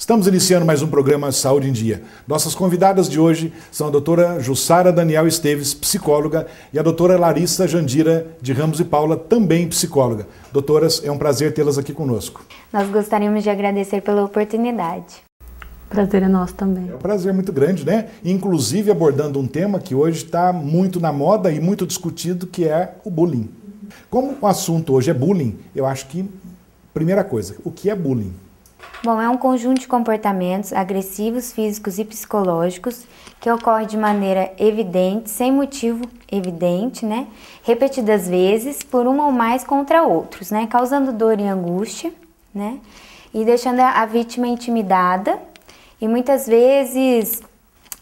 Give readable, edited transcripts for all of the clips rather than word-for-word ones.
Estamos iniciando mais um programa Saúde em Dia. Nossas convidadas de hoje são a doutora Jussara Daniel Esteves, psicóloga, e a doutora Larissa Jandira de Ramos e Paula, também psicóloga. Doutoras, é um prazer tê-las aqui conosco. Nós gostaríamos de agradecer pela oportunidade. Prazer é nosso também. É um prazer muito grande, né? Inclusive abordando um tema que hoje está muito na moda e muito discutido, que é o bullying. Como o assunto hoje é bullying, eu acho que, primeira coisa, o que é bullying? Bom, é um conjunto de comportamentos agressivos, físicos e psicológicos que ocorre de maneira evidente, sem motivo evidente, né? Repetidas vezes por um ou mais contra outros, né? Causando dor e angústia, né? E deixando a vítima intimidada e muitas vezes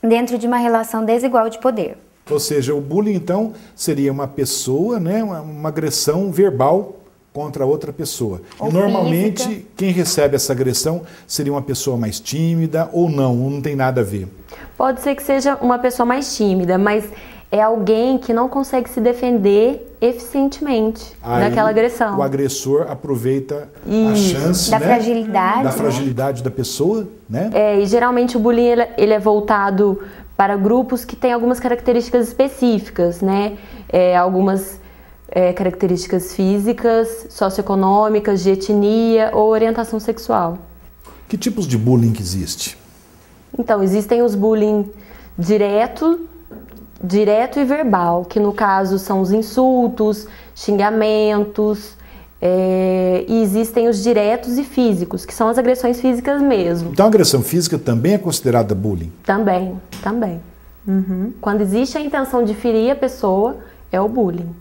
dentro de uma relação desigual de poder. Ou seja, o bullying então seria uma pessoa, né? Uma agressão verbal contra outra pessoa. Ou e normalmente física. Quem recebe essa agressão seria uma pessoa mais tímida ou não tem nada a ver. Pode ser que seja uma pessoa mais tímida, mas é alguém que não consegue se defender eficientemente daquela agressão. O agressor aproveita a Isso. chance, Da né? fragilidade. Da fragilidade da pessoa, né? E geralmente o bullying ele é voltado para grupos que têm algumas características específicas, né? Algumas características físicas, socioeconômicas, de etnia ou orientação sexual. Que tipos de bullying que existe? Então, existem os bullying direto e verbal, que no caso são os insultos, xingamentos, e existem os diretos e físicos, que são as agressões físicas mesmo. Então a agressão física também é considerada bullying? Também. Quando existe a intenção de ferir a pessoa, é o bullying.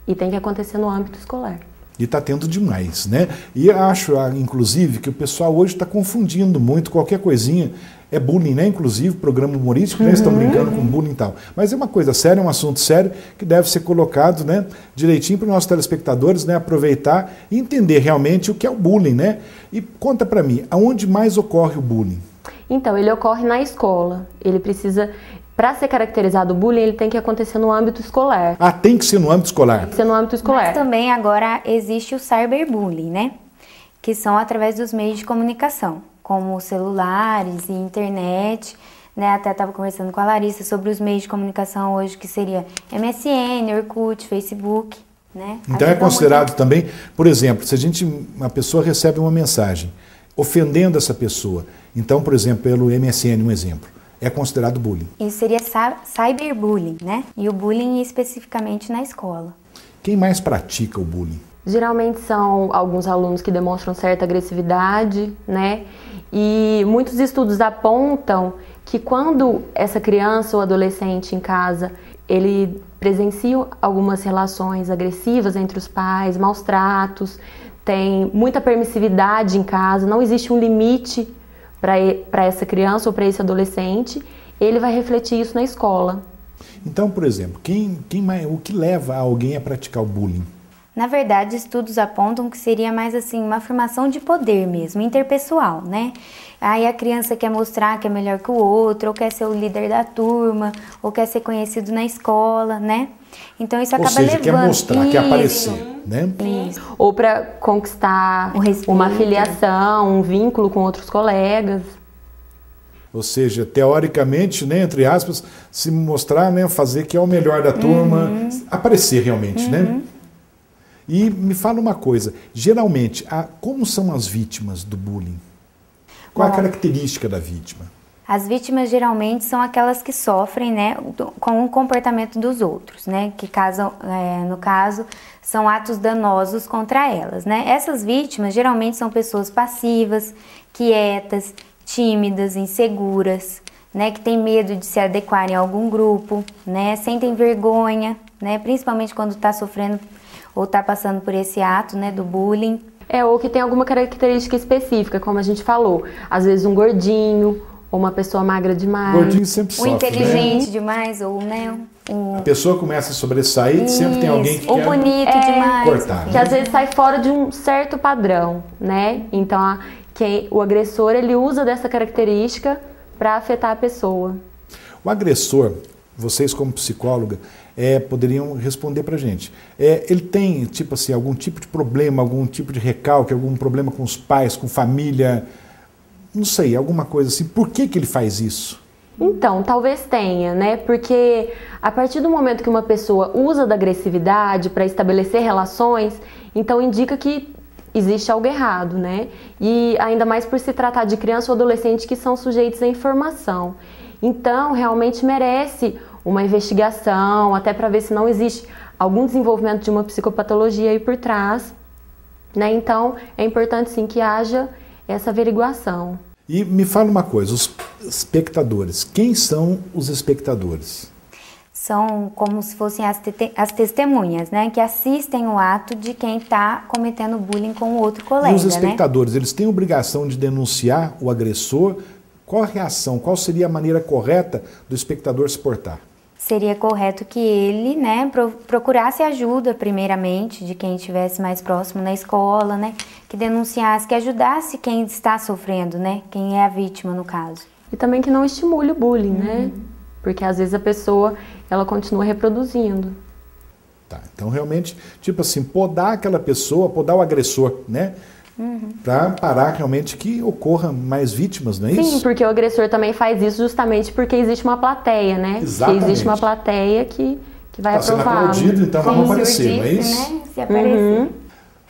E tem que acontecer no âmbito escolar. E está tendo demais, né? E acho, inclusive, que o pessoal hoje está confundindo muito, qualquer coisinha é bullying, né? Inclusive, programa humorístico, né? Estão brincando com bullying e tal. Mas é uma coisa séria, é um assunto sério que deve ser colocado, né, direitinho para os nossos telespectadores, né, aproveitar e entender realmente o que é o bullying, né? E conta para mim, aonde mais ocorre o bullying? Então, ele ocorre na escola. Ele precisa... Para ser caracterizado o bullying, ele tem que acontecer no âmbito escolar. Ah, tem que ser no âmbito escolar? Tem que ser no âmbito escolar. Mas também agora existe o cyberbullying, né? Que são através dos meios de comunicação, como celulares e internet, né? Até estava conversando com a Larissa sobre os meios de comunicação hoje, que seria MSN, Orkut, Facebook, né? Então é considerado também, por exemplo, se uma pessoa recebe uma mensagem ofendendo essa pessoa, então, por exemplo, pelo MSN, um exemplo, é considerado bullying. Isso seria cyberbullying, né? E o bullying especificamente na escola. Quem mais pratica o bullying? Geralmente são alguns alunos que demonstram certa agressividade, né? E muitos estudos apontam que quando essa criança ou adolescente em casa, ele presencia algumas relações agressivas entre os pais, maus tratos, tem muita permissividade em casa, não existe um limite para essa criança ou para esse adolescente, ele vai refletir isso na escola. Então, por exemplo, o que leva alguém a praticar o bullying? Na verdade, estudos apontam que seria mais assim uma afirmação de poder mesmo, interpessoal, né? Aí a criança quer mostrar que é melhor que o outro, ou quer ser o líder da turma, ou quer ser conhecido na escola, né? Então isso acaba levando... Ou seja, quer mostrar, quer aparecer, né? Isso. Ou para conquistar uma filiação, um vínculo com outros colegas. Ou seja, teoricamente, né, entre aspas, se mostrar, né, fazer que é o melhor da turma, aparecer realmente, né? E me fala uma coisa, geralmente, como são as vítimas do bullying? Qual a característica da vítima? As vítimas geralmente são aquelas que sofrem, né, com o comportamento dos outros, né, que no caso são atos danosos contra elas, né. Essas vítimas geralmente são pessoas passivas, quietas, tímidas, inseguras, né, que têm medo de se adequar em algum grupo, né, sentem vergonha, né, principalmente quando está sofrendo ou está passando por esse ato, né, do bullying. Ou que tem alguma característica específica, como a gente falou, às vezes um gordinho, ou uma pessoa magra demais. Gordinho sempre sofre, inteligente demais, ou né, a pessoa começa a sobressair, sempre tem alguém que quer bonito demais, cortar. Que às vezes sai fora de um certo padrão, né? Então, o agressor, ele usa dessa característica para afetar a pessoa. O agressor, vocês como psicóloga, poderiam responder pra gente. Ele tem, tipo assim, algum tipo de problema, algum tipo de recalque, algum problema com os pais, com família, não sei, alguma coisa assim. Por que ele faz isso? Então, talvez tenha, né? Porque a partir do momento que uma pessoa usa da agressividade para estabelecer relações, então indica que existe algo errado, né? E ainda mais por se tratar de criança ou adolescente que são sujeitos à informação. Então, realmente merece uma investigação, até para ver se não existe algum desenvolvimento de uma psicopatologia aí por trás, né? Então, é importante sim que haja essa averiguação. E me fala uma coisa, os espectadores, quem são os espectadores? São como se fossem as testemunhas, né? Que assistem o ato de quem está cometendo bullying com o outro colega, E os espectadores, né? eles têm obrigação de denunciar o agressor? Qual a reação, qual seria a maneira correta do espectador se portar? Seria correto que ele, né, procurasse ajuda primeiramente de quem estivesse mais próximo na escola, né, que denunciasse, que ajudasse quem está sofrendo, né, quem é a vítima no caso. E também que não estimule o bullying, né, porque às vezes a pessoa, ela continua reproduzindo. Tá, então realmente, tipo assim, podar aquela pessoa, podar o agressor, né, para parar realmente que ocorra mais vítimas, não é isso? Sim, porque o agressor também faz isso justamente porque existe uma plateia, né? Exatamente. Que existe uma plateia que vai Está sendo aprová-lo. aplaudido, então vamos aparecer, não é isso? Né? Se aparecer.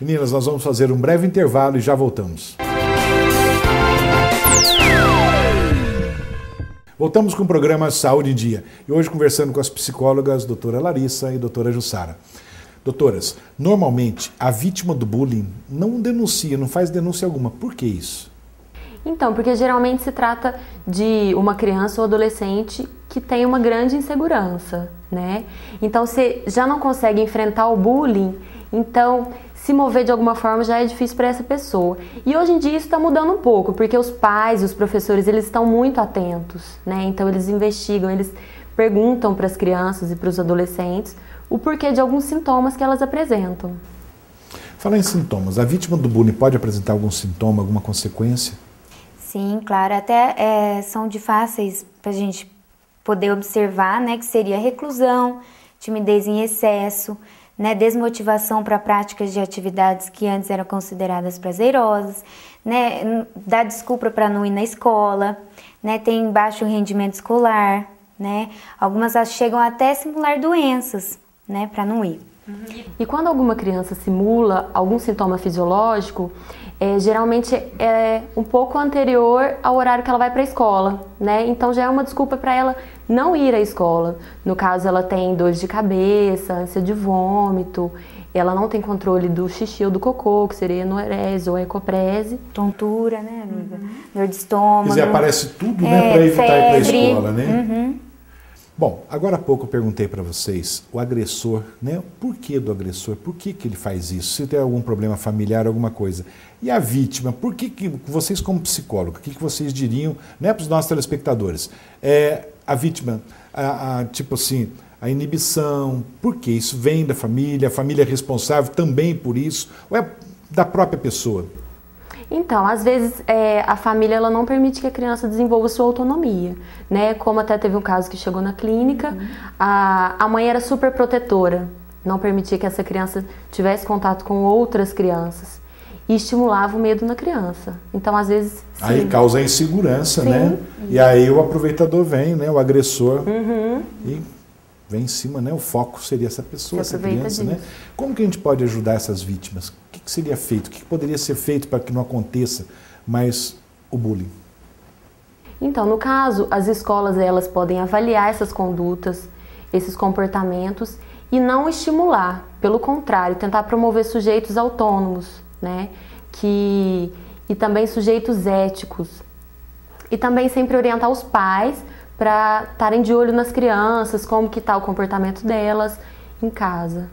Meninas, nós vamos fazer um breve intervalo e já voltamos. Voltamos com o programa Saúde em Dia. E hoje conversando com as psicólogas doutora Larissa e doutora Jussara. Doutoras, normalmente a vítima do bullying não denuncia, não faz denúncia alguma. Por que isso? Então, porque geralmente se trata de uma criança ou adolescente que tem uma grande insegurança, né? Então, se já não consegue enfrentar o bullying, então se mover de alguma forma já é difícil para essa pessoa. E hoje em dia isso está mudando um pouco, porque os pais e os professores, eles estão muito atentos, né? Então eles investigam, eles perguntam para as crianças e para os adolescentes o porquê de alguns sintomas que elas apresentam. Falar em sintomas, a vítima do bullying pode apresentar algum sintoma, alguma consequência? Sim, claro, até são de fáceis para a gente poder observar, né, que seria reclusão, timidez em excesso, né, desmotivação para práticas de atividades que antes eram consideradas prazerosas, né, dar desculpa para não ir na escola, né, tem baixo rendimento escolar, né, algumas chegam até a simular doenças, né, para não ir. E quando alguma criança simula algum sintoma fisiológico, geralmente é um pouco anterior ao horário que ela vai para a escola, né? Então já é uma desculpa para ela não ir à escola. No caso, ela tem dores de cabeça, ânsia de vômito, ela não tem controle do xixi ou do cocô, que seria anorese ou ecoprese. Tontura, né, amiga? Dor de estômago. Quer dizer, aparece tudo, né, para evitar ir para a febre. escola, né? Bom, agora há pouco eu perguntei para vocês, o agressor, né? Por que do agressor? Por que ele faz isso? Se tem algum problema familiar, alguma coisa. E a vítima, por que vocês como psicólogo, o que vocês diriam, né, para os nossos telespectadores? A vítima, tipo assim, a inibição, por que isso vem da família? A família é responsável também por isso? Ou é da própria pessoa? Então, às vezes a família ela não permite que a criança desenvolva sua autonomia, né? Como até teve um caso que chegou na clínica, a mãe era super protetora, não permitia que essa criança tivesse contato com outras crianças e estimulava o medo na criança. Então, às vezes, sim. Aí causa insegurança, Sim. né? E aí o aproveitador vem, né? O agressor e vem em cima, né? O foco seria essa pessoa, essa criança, né? Como que a gente pode ajudar essas vítimas? O que seria feito? O que poderia ser feito para que não aconteça mais o bullying? Então, no caso, as escolas elas podem avaliar essas condutas, esses comportamentos e não estimular, pelo contrário, tentar promover sujeitos autônomos, né? E também sujeitos éticos. E também sempre orientar os pais para estarem de olho nas crianças, como que está o comportamento delas em casa.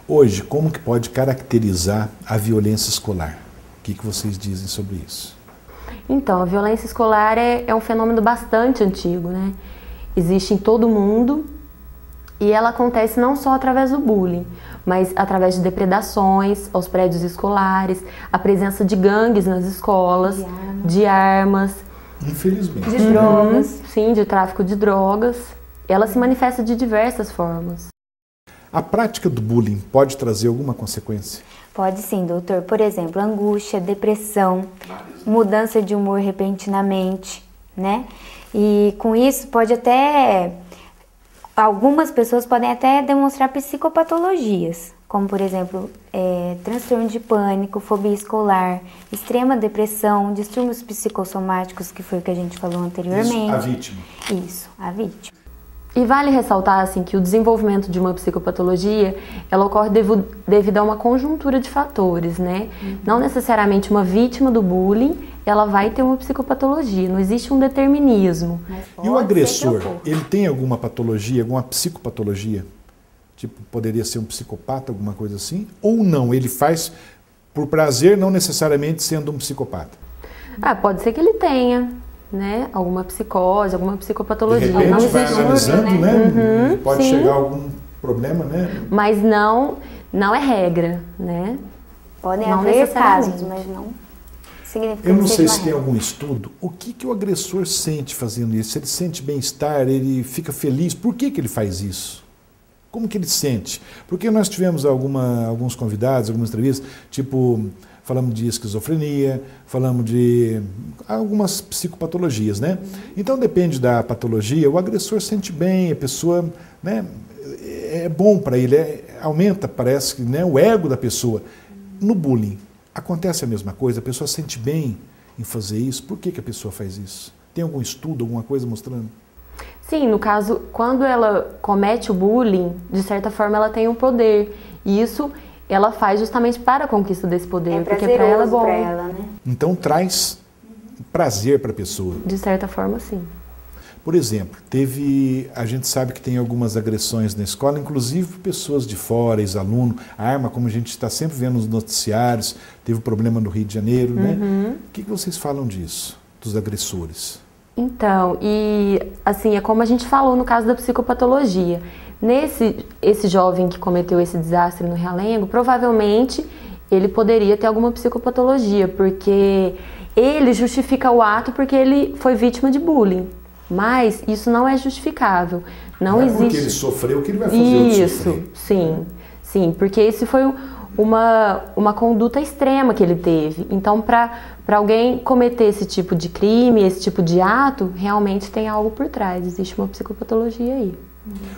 Hoje, como que pode caracterizar a violência escolar? O que vocês dizem sobre isso? Então, a violência escolar é um fenômeno bastante antigo, né? Existe em todo mundo e ela acontece não só através do bullying, mas através de depredações aos prédios escolares, a presença de gangues nas escolas, de armas. Infelizmente. De drogas. Sim, de tráfico de drogas. Ela se manifesta de diversas formas. A prática do bullying pode trazer alguma consequência? Pode sim, doutor. Por exemplo, angústia, depressão, mudança de humor repentinamente, né? E com isso algumas pessoas podem até demonstrar psicopatologias, como por exemplo, transtorno de pânico, fobia escolar, extrema depressão, distúrbios psicossomáticos, que foi o que a gente falou anteriormente. Isso, a vítima. Isso, a vítima. E vale ressaltar assim, que o desenvolvimento de uma psicopatologia, ela ocorre devido a uma conjuntura de fatores, né? Não necessariamente uma vítima do bullying, ela vai ter uma psicopatologia, não existe um determinismo. E o agressor, ele tem alguma patologia, alguma psicopatologia? Tipo, poderia ser um psicopata, alguma coisa assim? Ou não, ele faz por prazer, não necessariamente sendo um psicopata? Pode ser que ele tenha, né, alguma psicose, alguma psicopatologia. De repente, não vai analisando, né? Pode sim. chegar a algum problema, né? Mas não é regra, né? Podem Não haver necessariamente. casos, mas não significa Eu não que sei seja se uma tem regra. algum estudo. O que o agressor sente fazendo isso? Ele sente bem-estar, ele fica feliz. Por que ele faz isso? Como que ele sente? Porque nós tivemos alguns convidados, algumas entrevistas, tipo, falamos de esquizofrenia, falamos de algumas psicopatologias, né? Então depende da patologia, o agressor sente bem, a pessoa, né, é bom para ele, aumenta, parece, né, o ego da pessoa. No bullying, acontece a mesma coisa, a pessoa sente bem em fazer isso. Por que a pessoa faz isso? Tem algum estudo, alguma coisa mostrando? Sim, no caso, quando ela comete o bullying, de certa forma ela tem um poder. E isso ela faz justamente para a conquista desse poder, porque para ela é bom. Pra ela, né? Então traz prazer para a pessoa. De certa forma, sim. Por exemplo, a gente sabe que tem algumas agressões na escola, inclusive pessoas de fora, ex-aluno, arma, como a gente está sempre vendo nos noticiários, teve um problema no Rio de Janeiro, né? O que vocês falam disso, dos agressores? Então, e assim, é como a gente falou no caso da psicopatologia. Esse jovem que cometeu esse desastre no Realengo, provavelmente ele poderia ter alguma psicopatologia, porque ele justifica o ato porque ele foi vítima de bullying. Mas isso não é justificável. Não existe. Porque ele sofreu, que ele vai fazer outro sofrer. Sim, sim, porque esse foi uma conduta extrema que ele teve. Então, para alguém cometer esse tipo de crime, esse tipo de ato, realmente tem algo por trás, existe uma psicopatologia aí.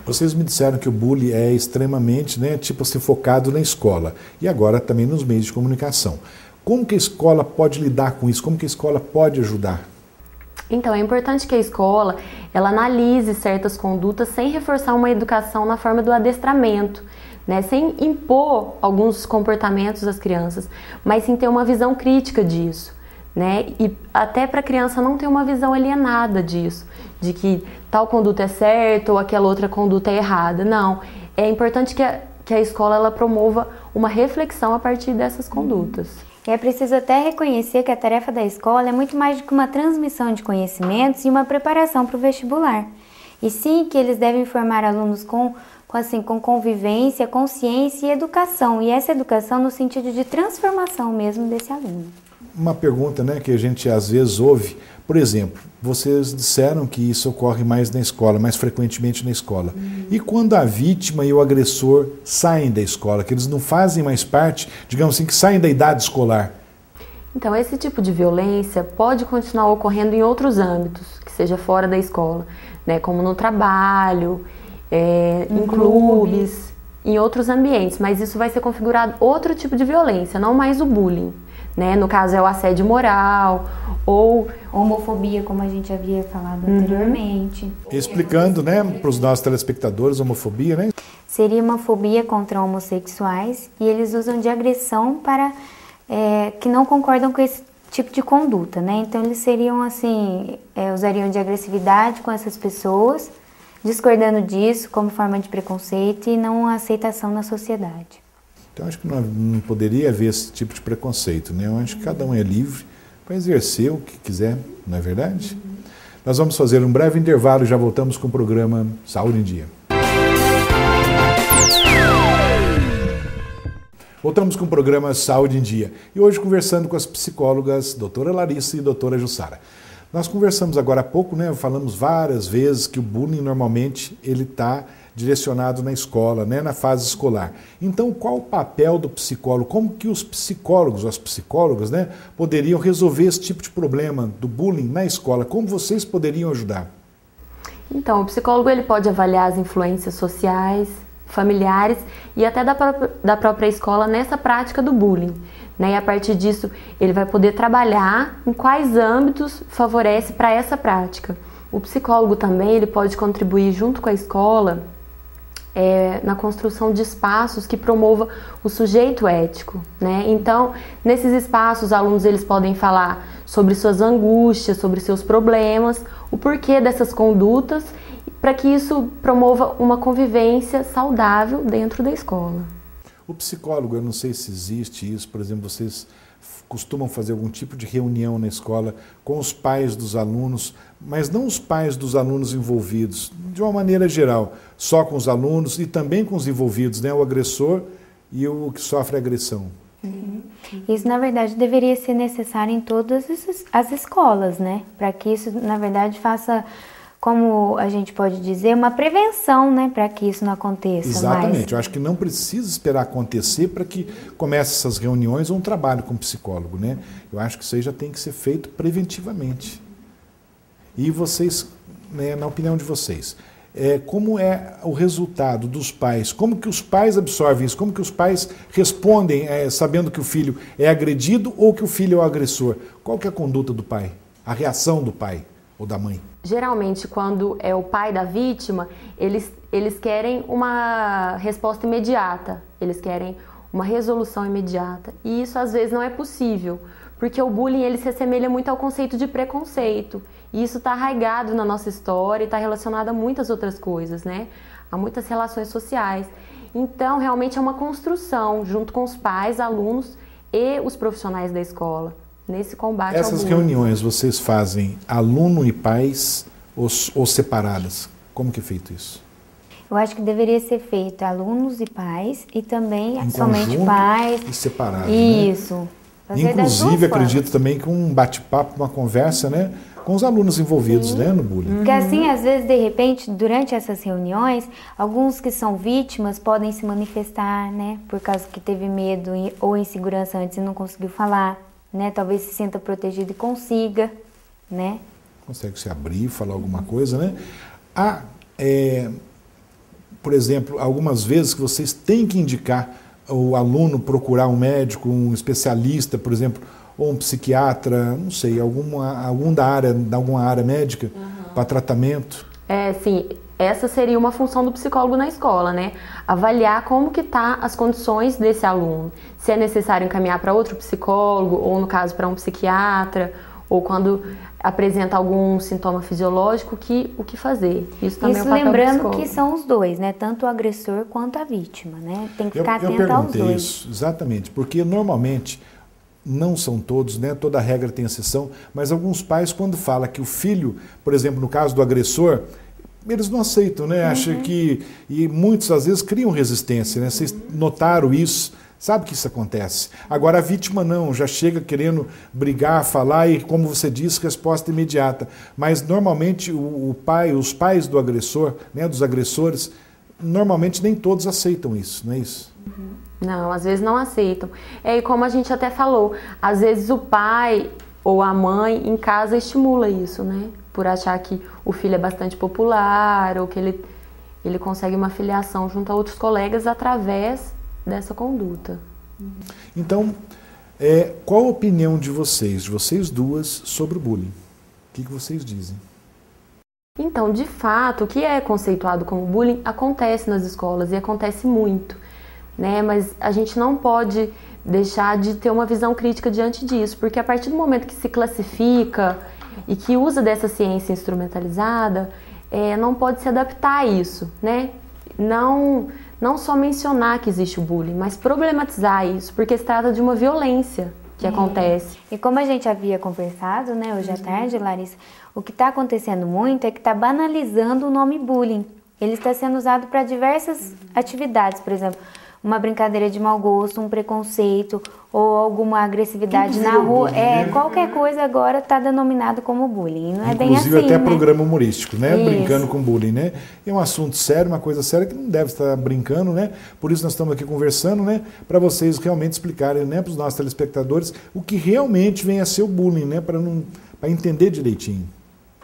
Vocês me disseram que o bullying é extremamente, né, tipo assim, focado na escola e agora também nos meios de comunicação. Como que a escola pode lidar com isso? Como que a escola pode ajudar? Então, é importante que a escola ela analise certas condutas sem reforçar uma educação na forma do adestramento, né? Sem impor alguns comportamentos às crianças, mas sim ter uma visão crítica disso, né? E até para a criança não ter uma visão alienada disso, de que tal conduta é certa ou aquela outra conduta é errada. Não, é importante que a escola ela promova uma reflexão a partir dessas condutas. E é preciso até reconhecer que a tarefa da escola é muito mais do que uma transmissão de conhecimentos e uma preparação para o vestibular. E sim que eles devem formar alunos com convivência, consciência e educação. E essa educação no sentido de transformação mesmo desse aluno. Uma pergunta, né, que a gente às vezes ouve, por exemplo, vocês disseram que isso ocorre mais na escola, mais frequentemente na escola. E quando a vítima e o agressor saem da escola, que eles não fazem mais parte, digamos assim, que saem da idade escolar? Então, esse tipo de violência pode continuar ocorrendo em outros âmbitos, que seja fora da escola, né, como no trabalho, em clubes, em outros ambientes, mas isso vai ser configurado outro tipo de violência, não mais o bullying, né? No caso é o assédio moral ou homofobia, como a gente havia falado anteriormente. Explicando, né, para os nossos telespectadores, homofobia, né? Seria uma fobia contra homossexuais e eles usam de agressão para que não concordam com esse tipo de conduta, né? Então eles seriam assim, usariam de agressividade com essas pessoas, discordando disso como forma de preconceito e não aceitação na sociedade. Então acho que não poderia haver esse tipo de preconceito, né? Eu acho que cada um é livre para exercer o que quiser, não é verdade? Nós vamos fazer um breve intervalo e já voltamos com o programa Saúde em Dia. Voltamos com o programa Saúde em Dia e hoje conversando com as psicólogas doutora Larissa e doutora Jussara. Nós conversamos agora há pouco, né? Falamos várias vezes que o bullying normalmente ele está direcionado na escola, né, na fase escolar. Então, qual o papel do psicólogo? Como que os psicólogos, as psicólogas, né, poderiam resolver esse tipo de problema do bullying na escola? Como vocês poderiam ajudar? Então, o psicólogo ele pode avaliar as influências sociais, familiares e até da própria escola nessa prática do bullying, né? E a partir disso, ele vai poder trabalhar em quais âmbitos favorece para essa prática. O psicólogo também ele pode contribuir junto com a escola na construção de espaços que promova o sujeito ético, né? Então, nesses espaços, os alunos eles podem falar sobre suas angústias, sobre seus problemas, o porquê dessas condutas, para que isso promova uma convivência saudável dentro da escola. O psicólogo, eu não sei se existe isso, por exemplo, vocês costumam fazer algum tipo de reunião na escola com os pais dos alunos, mas não os pais dos alunos envolvidos, de uma maneira geral, só com os alunos e também com os envolvidos, né? O agressor e o que sofre agressão. Isso, na verdade, deveria ser necessário em todas as escolas, né? Para que isso, na verdade, faça, como a gente pode dizer, uma prevenção, né? Para que isso não aconteça. Exatamente. Eu acho que não precisa esperar acontecer para que comece essas reuniões ou um trabalho com o psicólogo, né? Eu acho que isso aí já tem que ser feito preventivamente. E vocês, né, na opinião de vocês, como é o resultado dos pais? Como que os pais absorvem isso? Como que os pais respondem sabendo que o filho é agredido ou que o filho é o agressor? Qual que é a conduta do pai? A reação do pai ou da mãe? Geralmente, quando é o pai da vítima, eles querem uma resposta imediata, eles querem uma resolução imediata. E isso, às vezes, não é possível, porque o bullying ele se assemelha muito ao conceito de preconceito. E isso está arraigado na nossa história e está relacionado a muitas outras coisas, né? A muitas relações sociais. Então, realmente é uma construção junto com os pais, alunos e os profissionais da escola, nesse combate ao bullying. Essas reuniões vocês fazem aluno e pais ou separadas? Como que é feito isso? Eu acho que deveria ser feito alunos e pais e também em somente pais. E separados, isso. Né? Fazer Inclusive, acredito também que um bate-papo, uma conversa, né, com os alunos envolvidos, né, no bullying. Porque assim, às vezes, de repente, durante essas reuniões, alguns que são vítimas podem se manifestar, né, por causa que teve medo ou insegurança antes e não conseguiu falar, né, talvez se sinta protegido e consiga, né. Consegue se abrir, falar alguma coisa, né. Há, por exemplo, algumas vezes que vocês têm que indicar o aluno procurar um médico, um especialista, por exemplo, ou um psiquiatra, não sei, alguma área médica para tratamento? Sim, essa seria uma função do psicólogo na escola, né? Avaliar como que tá as condições desse aluno, se é necessário encaminhar para outro psicólogo, ou no caso para um psiquiatra, ou quando apresenta algum sintoma fisiológico, o que fazer. Isso também é o papel do lembrando psicólogo. que são os dois, né? Tanto o agressor quanto a vítima, né? Tem que ficar atento aos dois. Eu perguntei isso, exatamente, porque normalmente, não são todos, né? Toda regra tem exceção, mas alguns pais, quando falam que o filho, por exemplo, no caso do agressor, eles não aceitam, né? Acham que... E muitos, às vezes, criam resistência, né? Vocês notaram isso? Sabe que isso acontece. Agora a vítima não, já chega querendo brigar, falar e, como você disse, resposta imediata. Mas normalmente os pais do agressor, né, dos agressores, normalmente nem todos aceitam isso, não é isso? Não, às vezes não aceitam. E como a gente até falou, às vezes o pai ou a mãe em casa estimula isso, né? Por achar que o filho é bastante popular ou que ele consegue uma filiação junto a outros colegas através dessa conduta. Então, qual a opinião de vocês duas, sobre o bullying? O que vocês dizem? Então, de fato, o que é conceituado como bullying acontece nas escolas e acontece muito, né? Mas a gente não pode deixar de ter uma visão crítica diante disso, porque a partir do momento que se classifica e que usa dessa ciência instrumentalizada, não pode se adaptar a isso, né? Não só mencionar que existe o bullying, mas problematizar isso, porque se trata de uma violência que acontece. E como a gente havia conversado, né, hoje à tarde, Larissa, o que está acontecendo muito é que está banalizando o nome bullying. Ele está sendo usado para diversas atividades, por exemplo, uma brincadeira de mau gosto, um preconceito ou alguma agressividade na rua, bullying, qualquer coisa agora está denominado como bullying. Não é bem assim, inclusive até né? programa humorístico, né? Isso. Brincando com bullying, né? É um assunto sério, uma coisa séria que não deve estar brincando, né? Por isso nós estamos aqui conversando, né? Para vocês realmente explicarem, né, para os nossos telespectadores o que realmente vem a ser o bullying, né? Para entender direitinho.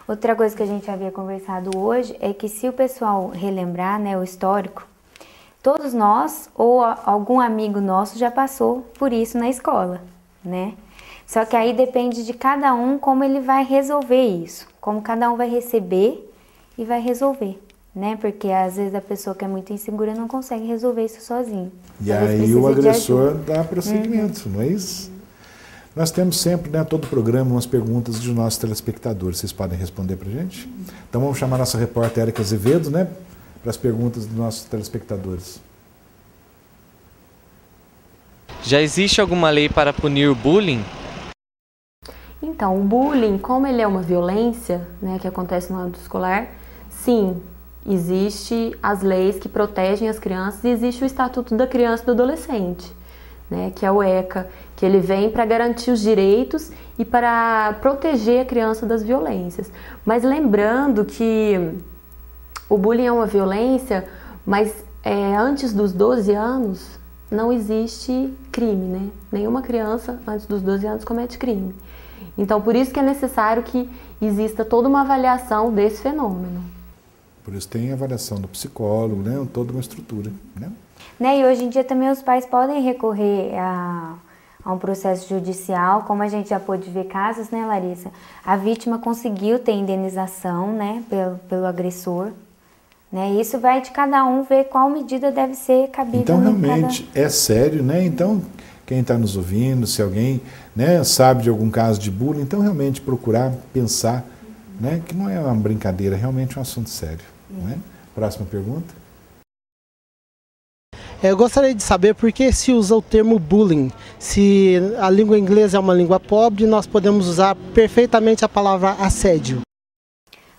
Outra coisa que a gente havia conversado hoje é que se o pessoal relembrar, né, o histórico, todos nós ou algum amigo nosso já passou por isso na escola, né? Só que aí depende de cada um como ele vai resolver isso, como cada um vai receber e vai resolver, né? Porque às vezes a pessoa que é muito insegura não consegue resolver isso sozinho. E aí o agressor dá prosseguimento, não é isso? Nós temos sempre, né, todo o programa, umas perguntas dos nossos telespectadores. Vocês podem responder para a gente? Então vamos chamar a nossa repórter Érica Azevedo, né, para as perguntas dos nossos telespectadores. Já existe alguma lei para punir o bullying? Então, o bullying, como ele é uma violência, né, que acontece no âmbito escolar, sim, existe as leis que protegem as crianças e existe o Estatuto da Criança e do Adolescente, né, que é o ECA, que ele vem para garantir os direitos e para proteger a criança das violências. Mas lembrando que o bullying é uma violência, mas antes dos 12 anos não existe crime, né? Nenhuma criança antes dos 12 anos comete crime. Então, por isso que é necessário que exista toda uma avaliação desse fenômeno. Por isso tem a avaliação do psicólogo, né, toda uma estrutura, né? E hoje em dia também os pais podem recorrer a um processo judicial, como a gente já pôde ver casos, né, Larissa? A vítima conseguiu ter indenização, né, pelo agressor, né? Isso vai de cada um ver qual medida deve ser cabida. Então realmente é sério, né? Então quem está nos ouvindo, se alguém, né, sabe de algum caso de bullying, então realmente procurar pensar, né, que não é uma brincadeira, realmente é um assunto sério, né? Próxima pergunta. Eu gostaria de saber por que se usa o termo bullying. Se a língua inglesa é uma língua pobre, nós podemos usar perfeitamente a palavra assédio.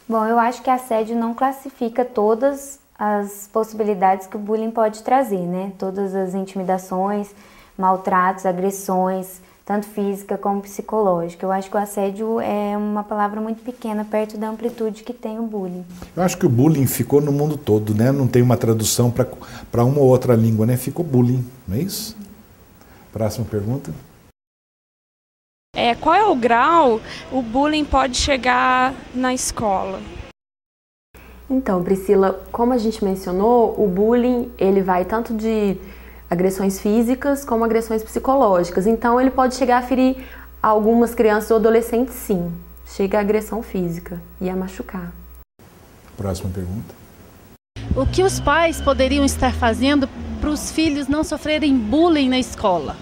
Bom, eu acho que assédio não classifica todas as possibilidades que o bullying pode trazer, né? Todas as intimidações, maltratos, agressões, tanto física como psicológica. Eu acho que o assédio é uma palavra muito pequena perto da amplitude que tem o bullying. Eu acho que o bullying ficou no mundo todo, né? Não tem uma tradução para uma ou outra língua, né? Ficou bullying, não é isso? Próxima pergunta. Qual é o grau o bullying pode chegar na escola? Então, Priscila, como a gente mencionou, o bullying ele vai tanto de agressões físicas como agressões psicológicas. Então, ele pode chegar a ferir algumas crianças ou adolescentes, sim. Chega a agressão física e a machucar. Próxima pergunta. O que os pais poderiam estar fazendo para os filhos não sofrerem bullying na escola?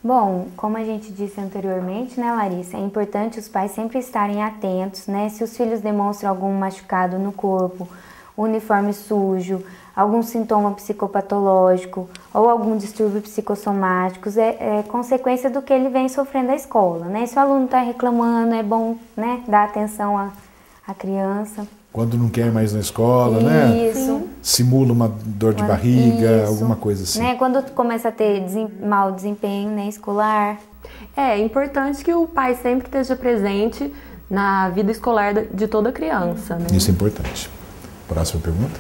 Bom, como a gente disse anteriormente, né, Larissa, é importante os pais sempre estarem atentos, né? Se os filhos demonstram algum machucado no corpo, uniforme sujo, algum sintoma psicopatológico ou algum distúrbio psicossomático, é consequência do que ele vem sofrendo na escola, né? Se o aluno está reclamando, é bom, né, dar atenção à criança. Quando não quer ir mais na escola, né? Isso. Simula uma dor de barriga, alguma coisa assim. Né? Quando começa a ter mau desempenho, né, escolar. É importante que o pai sempre esteja presente na vida escolar de toda criança, né? Isso é importante. Próxima pergunta.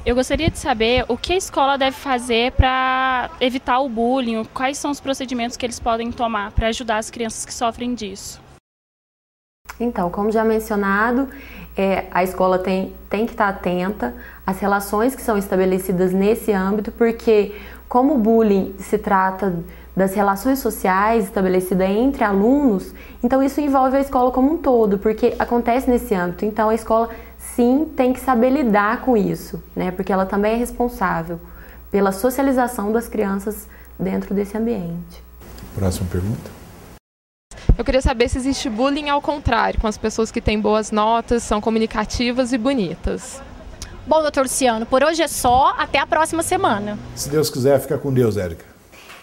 Eu gostaria de saber o que a escola deve fazer para evitar o bullying, quais são os procedimentos que eles podem tomar para ajudar as crianças que sofrem disso. Então, como já mencionado, a escola tem que estar atenta às relações que são estabelecidas nesse âmbito, porque como o bullying se trata das relações sociais estabelecidas entre alunos, então isso envolve a escola como um todo, porque acontece nesse âmbito. Então a escola sim tem que saber lidar com isso, né? Porque ela também é responsável pela socialização das crianças dentro desse ambiente. Próxima pergunta. Eu queria saber se existe bullying ao contrário, com as pessoas que têm boas notas, são comunicativas e bonitas. Bom, doutor Luciano, por hoje é só, até a próxima semana. Se Deus quiser, fica com Deus, Érica.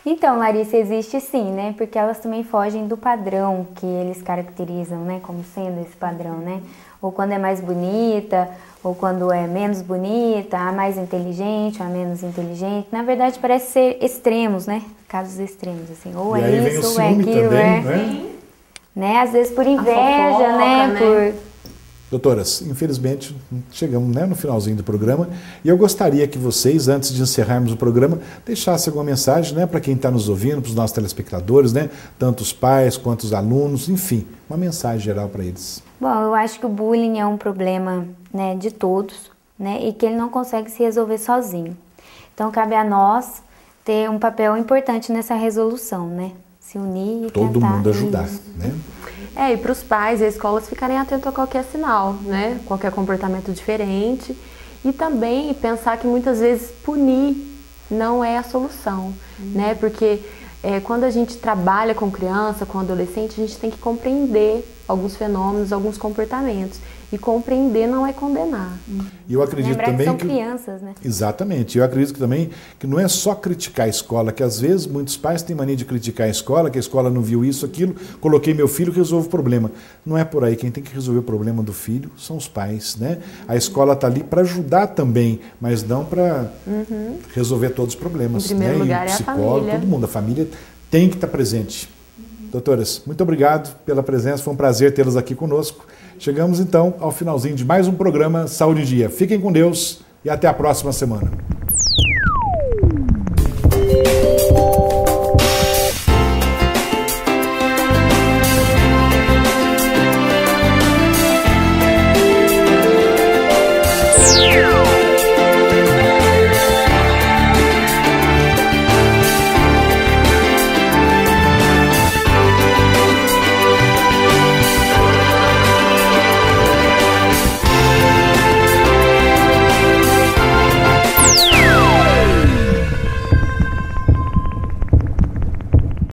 Então, Larissa, existe sim, né? Porque elas também fogem do padrão que eles caracterizam, né? Como sendo esse padrão, né? ou quando é mais bonita, ou quando é menos bonita, a mais inteligente, ou a menos inteligente. Na verdade, parece ser extremos, né? Casos extremos, assim. Ou e é aí isso, vem o ou é ciúme aquilo, também, né? Às vezes por inveja, fofoca, né? Doutoras, infelizmente chegamos, né, no finalzinho do programa e eu gostaria que vocês, antes de encerrarmos o programa, deixassem alguma mensagem, né, para quem está nos ouvindo, para os nossos telespectadores, né, tanto os pais quanto os alunos, enfim, uma mensagem geral para eles. Bom, eu acho que o bullying é um problema, né, de todos, né, e que ele não consegue se resolver sozinho. Então cabe a nós ter um papel importante nessa resolução, né, se unir e todo tentar mundo ajudar, né? E para os pais e as escolas ficarem atentos a qualquer sinal, né? Qualquer comportamento diferente. E também pensar que muitas vezes punir não é a solução, né? Porque quando a gente trabalha com criança, com adolescente, a gente tem que compreender alguns fenômenos, alguns comportamentos. E compreender não é condenar. E eu acredito Lembrar também que são crianças, né? Exatamente. Eu acredito também que não é só criticar a escola, que às vezes muitos pais têm mania de criticar a escola, que a escola não viu isso, aquilo, coloquei meu filho, resolvo o problema. Não é por aí. Quem tem que resolver o problema do filho são os pais, né? A escola está ali para ajudar também, mas não para resolver todos os problemas. Em primeiro lugar, e o é a psicólogo, família. todo mundo. A família tem que estar presente. Doutoras, muito obrigado pela presença, foi um prazer tê-las aqui conosco. Chegamos então ao finalzinho de mais um programa Saúde em Dia. Fiquem com Deus e até a próxima semana.